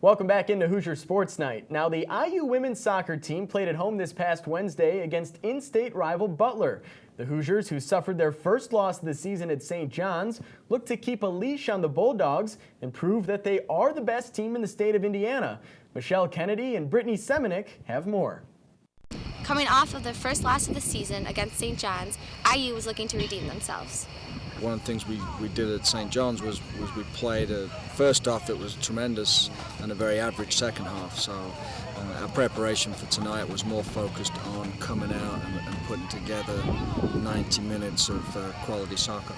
Welcome back into Hoosier Sports Night. Now, the IU women's soccer team played at home this past Wednesday against in-state rival Butler. The Hoosiers, who suffered their first loss of the season at St. John's, look to keep a leash on the Bulldogs and prove that they are the best team in the state of Indiana. Kennedy and Brittney Semanick have more. Coming off of their first loss of the season against St. John's, IU was looking to redeem themselves. One of the things we did at St. John's was we played a first half that was tremendous and a very average second half. So our preparation for tonight was more focused on coming out and putting together 90 minutes of quality soccer.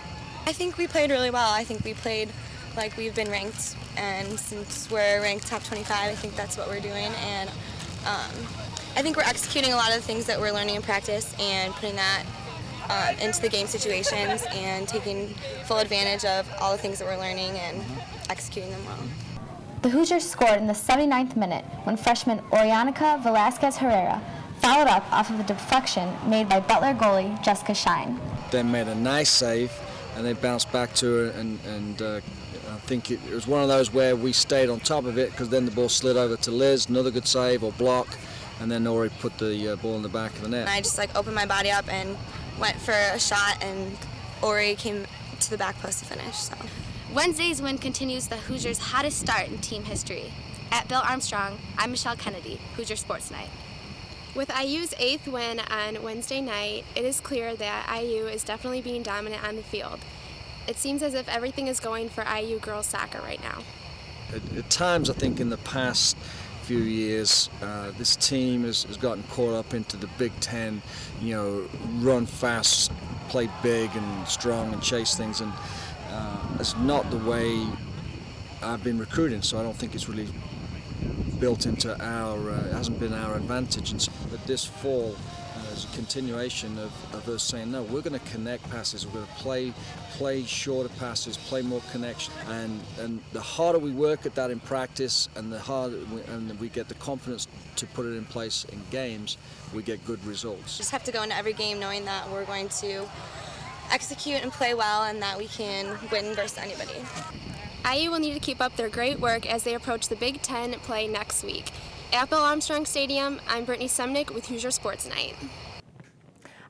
I think we played really well. I think we played like we've been ranked, and since we're ranked top 25, I think that's what we're doing. And I think we're executing a lot of the things that we're learning in practice and putting that into the game situations and taking full advantage of all the things that we're learning and executing them well. The Hoosiers scored in the 79th minute when freshman Orianica Velasquez Herrera followed up off of a deflection made by Butler goalie Jessica Shine. They made a nice save and they bounced back to her, and I think it was one of those where we stayed on top of it because then the ball slid over to Liz, another good save or block, and then Ori put the ball in the back of the net. And I just opened my body up and went for a shot, and Ori came to the back post to finish. So Wednesday's win continues the Hoosiers' hottest start in team history. At Bill Armstrong, I'm Kennedy, Hoosier Sports Night. With IU's 8th win on Wednesday night, it is clear that IU is definitely being dominant on the field. It seems as if everything is going for IU girls soccer right now. At times, I think in the past few years, this team has gotten caught up into the Big Ten, run fast, play big and strong and chase things, and it's not the way I've been recruiting, so I don't think it's really built into it hasn't been our advantage. But this fall is a continuation of us saying, no, we're going to connect passes, we're going to play shorter passes, play more connection, and the harder we work at that in practice and the harder we get the confidence to put it in place in games, we get good results. Just have to go into every game knowing that we're going to execute and play well and that we can win versus anybody. IU will need to keep up their great work as they approach the Big Ten play next week. At Bill Armstrong Stadium, I'm Brittney Semanick with Hoosier Sports Night.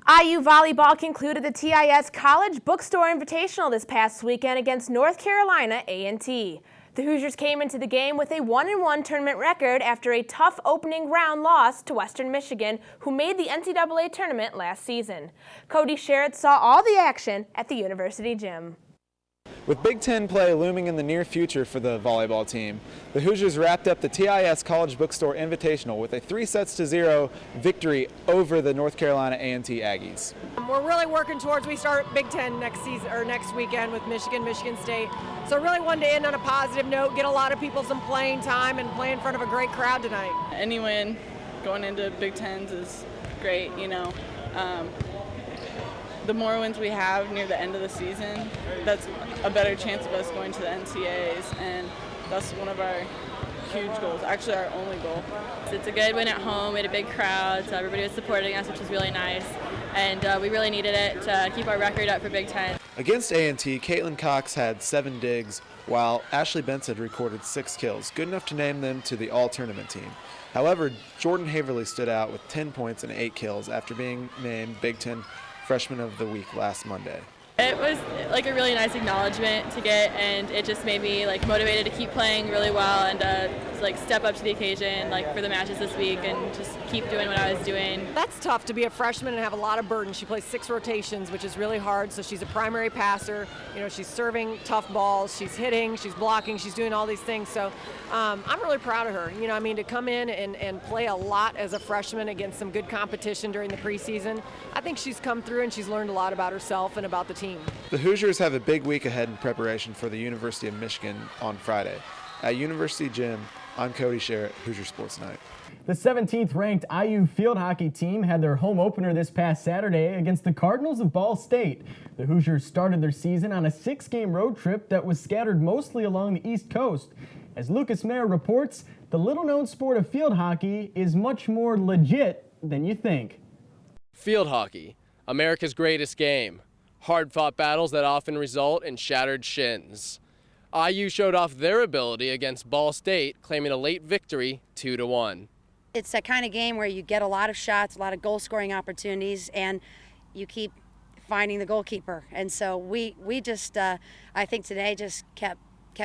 IU Volleyball concluded the TIS College Bookstore Invitational this past weekend against North Carolina A&T. The Hoosiers came into the game with a 1-1 tournament record after a tough opening round loss to Western Michigan, who made the NCAA tournament last season. Cody Sharrett saw all the action at the University Gym. With Big Ten play looming in the near future for the volleyball team, the Hoosiers wrapped up the TIS College Bookstore Invitational with a 3-0 victory over the North Carolina A&T Aggies. We're really working towards, we start Big Ten next season or next weekend with Michigan State. So really wanted to end on a positive note, get a lot of people some playing time and play in front of a great crowd tonight. Any win going into Big Tens is great, The more wins we have near the end of the season, that's a better chance of us going to the NCAAs, and that's one of our huge goals, actually our only goal. It's a good win at home, we had a big crowd, so everybody was supporting us, which was really nice, and we really needed it to keep our record up for Big Ten. Against A&T, Caitlin Cox had 7 digs, while Ashley Benson recorded 6 kills, good enough to name them to the all-tournament team. However, Jordan Haverly stood out with 10 points and 8 kills after being named Big Ten Freshman of the Week last Monday. It was a really nice acknowledgement to get, and it just made me motivated to keep playing really well and step up to the occasion for the matches this week and just keep doing what I was doing. That's tough to be a freshman and have a lot of burden. She plays 6 rotations, which is really hard. So she's a primary passer. She's serving tough balls, she's hitting, she's blocking, she's doing all these things. So I'm really proud of her. To come in and play a lot as a freshman against some good competition during the preseason. I think she's come through and she's learned a lot about herself and about the team. The Hoosiers have a big week ahead in preparation for the University of Michigan on Friday. At University Gym, I'm Cody Sharrett, Hoosier Sports Night. The 17th ranked IU field hockey team had their home opener this past Saturday against the Cardinals of Ball State. The Hoosiers started their season on a 6-game road trip that was scattered mostly along the East Coast. As Lucas Mayer reports, the little-known sport of field hockey is much more legit than you think. Field hockey, America's greatest game. Hard-fought battles that often result in shattered shins. IU showed off their ability against Ball State, claiming a late victory 2-1. It's that kind of game where you get a lot of shots, a lot of goal-scoring opportunities, and you keep finding the goalkeeper. And so we just, I think today just kept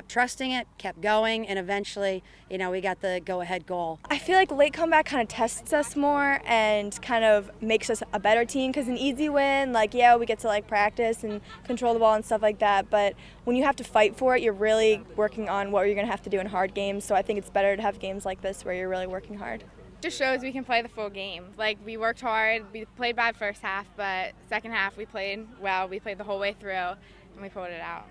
trusting it, kept going, and eventually, we got the go-ahead goal. I feel like late comeback kind of tests us more and kind of makes us a better team, because an easy win, we get to practice and control the ball and stuff like that, but when you have to fight for it, you're really working on what you're going to have to do in hard games. So I think it's better to have games like this where you're really working hard. Just shows we can play the full game. We worked hard, we played bad first half, but second half we played well. We played the whole way through and we pulled it out.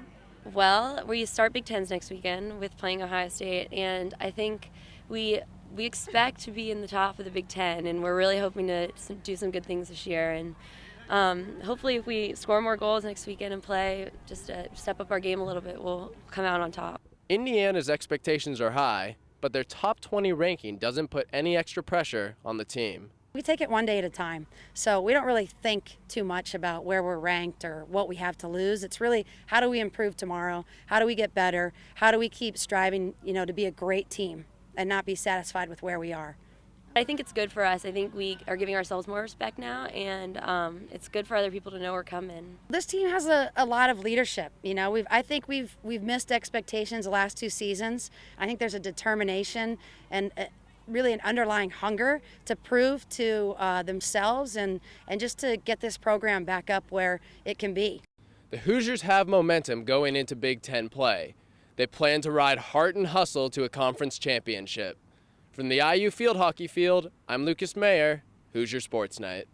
Well, we start Big Tens next weekend with playing Ohio State, and I think we expect to be in the top of the Big Ten, and we're really hoping to do some good things this year. And hopefully if we score more goals next weekend and play, just step up our game a little bit, we'll come out on top. Indiana's expectations are high, but their top 20 ranking doesn't put any extra pressure on the team. We take it one day at a time, so we don't really think too much about where we're ranked or what we have to lose. It's really how do we improve tomorrow? How do we get better? How do we keep striving, to be a great team and not be satisfied with where we are? I think it's good for us. I think we are giving ourselves more respect now, and it's good for other people to know we're coming. This team has a lot of leadership. I think we've missed expectations the last 2 seasons. I think there's a determination and really an underlying hunger to prove to themselves and just to get this program back up where it can be. The Hoosiers have momentum going into Big Ten play. They plan to ride heart and hustle to a conference championship. From the IU field hockey field, I'm Lucas Mayer, Hoosier Sports Night.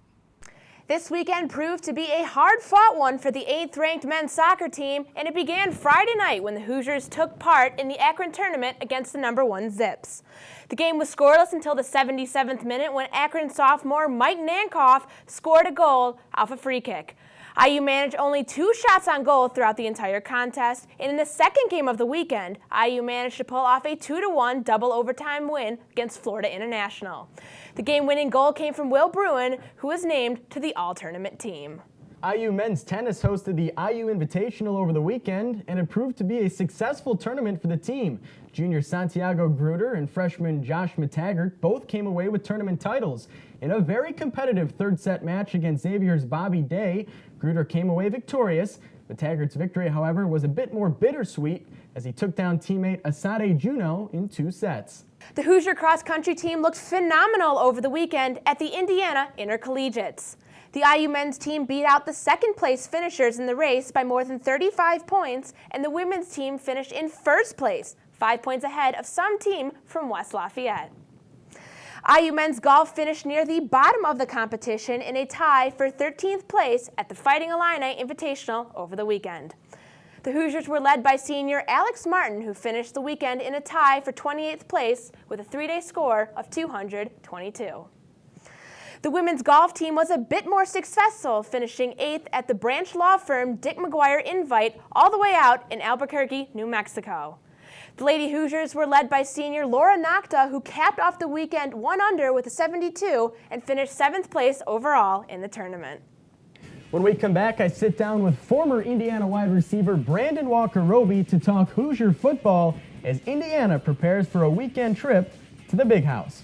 This weekend proved to be a hard-fought one for the 8th-ranked men's soccer team, and it began Friday night when the Hoosiers took part in the Akron tournament against the #1 Zips. The game was scoreless until the 77th minute when Akron sophomore Mike Nankoff scored a goal off a free kick. IU managed only 2 shots on goal throughout the entire contest, and in the second game of the weekend, IU managed to pull off a 2-1 double overtime win against Florida International. The game-winning goal came from Will Bruin, who was named to the all-tournament team. IU men's tennis hosted the IU Invitational over the weekend, and it proved to be a successful tournament for the team. Junior Santiago Gruder and freshman Josh McTaggart both came away with tournament titles. In a very competitive third-set match against Xavier's Bobby Day, Gruder came away victorious. McTaggart's victory, however, was a bit more bittersweet as he took down teammate Asade Juno in 2 sets. The Hoosier cross-country team looked phenomenal over the weekend at the Indiana Intercollegiates. The IU men's team beat out the second-place finishers in the race by more than 35 points, and the women's team finished in first place, 5 points ahead of some team from West Lafayette. IU men's golf finished near the bottom of the competition in a tie for 13th place at the Fighting Illini Invitational over the weekend. The Hoosiers were led by senior Alex Martin, who finished the weekend in a tie for 28th place with a 3-day score of 222. The women's golf team was a bit more successful, finishing 8th at the branch law firm Dick McGuire Invite all the way out in Albuquerque, New Mexico. The Lady Hoosiers were led by senior Laura Nocta, who capped off the weekend 1 under with a 72 and finished 7th place overall in the tournament. When we come back, I sit down with former Indiana wide receiver Brandon Walker-Roby to talk Hoosier football as Indiana prepares for a weekend trip to the Big House.